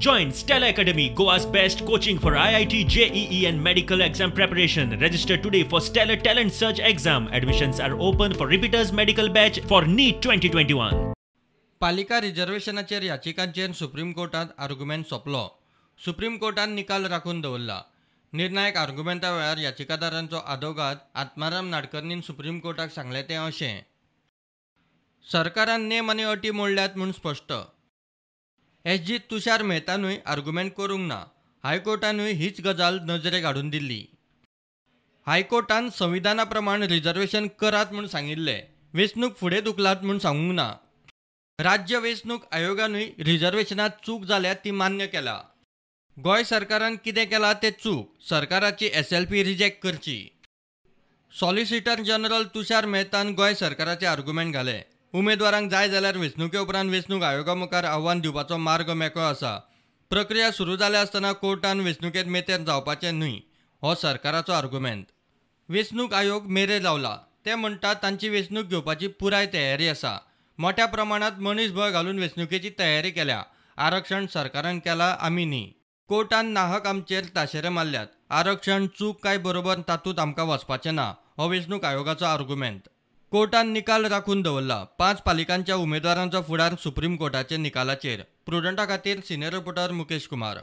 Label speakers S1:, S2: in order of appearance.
S1: Join Stella Academy, Goa's best coaching for IIT, JEE and medical exam preparation. Register today for Stellar Talent Search exam. Admissions are open for repeaters medical batch for NEET 2021.
S2: पालिका रिझर्वेशनाचेर याचिकांचेर supreme कोर्टात argument सोंपलो. Supreme कोर्टान निकाल राखून दवरला. निर्णायक आर्ग्युमेंटा वेळार याचिकादारांचो आदवोगाद Atmaram नाडकर्णीन supreme कोर्टाक सांगलें तें अशें: सरकारान नेम आनी अटी मोडल्यात म्हूण स्पश्ट. एसजी तुषार मेहतानूय आर्ग्युमेंट करूंक ना. हायकोर्टानूय हीच गजाल नजरेक हाडून दिल्ली. हायकोर्टान संविधाना प्रमाण रिझर्वेशन करात म्हूण सांगिल्लें. वेंचणूक फुडें धुकलात म्हूण सांगूंक ना. राज्य वेंचणूक आयोगानूय रिझर्वेशनात चूक जाल्या ती मान्य केला. गोंय सरकारान कितें केलां तें चूक. सरकाराची SLP रिजेक्ट करची. सॉलिसिटर जनरल तुषार मेहतान गोंय सरकाराचे आर्ग्युमेंट घाले. उमेदवारांक जाय जाल्यार वेंचणुके उपरांत वेंचणूक आयोगा मुखार आव्हान दिवपाचो मार्ग मेकळो आसा. प्रक्रिया सुरू जाल्या आसतना कोर्टान वेंचणुकेंत मेतेर जावपाचें न्हय हो सरकाराचो आर्ग्युमेंट. वेंचणूक आयोग मेरेर लावला. ते म्हणटात तांची वेंचणूक घेवपाची पुराय तयारी आसा. मोठ्या प्रमाणात मनीसबळ घालून वेंचणुकेची तयारी केल्या. आरक्षण सरकारान केलां, आमी न्ही. कोर्टान नाहक आमचेर ताशेरे मारल्यात. आरक्षण चूक काय बरोबर तातूंत आमकां वचपाचें ना हो वेंचणूक आयोगाचो आर्ग्युमेंट. कोर्टान निकाल राखून दवरला. 5 पालिकांच्या उमेदवारांचो फुडार सुप्रीम कोर्टाच्या निकालाचेर. प्रुडंटा खातीर सिनियर रिपोर्टर मुकेश कुमार.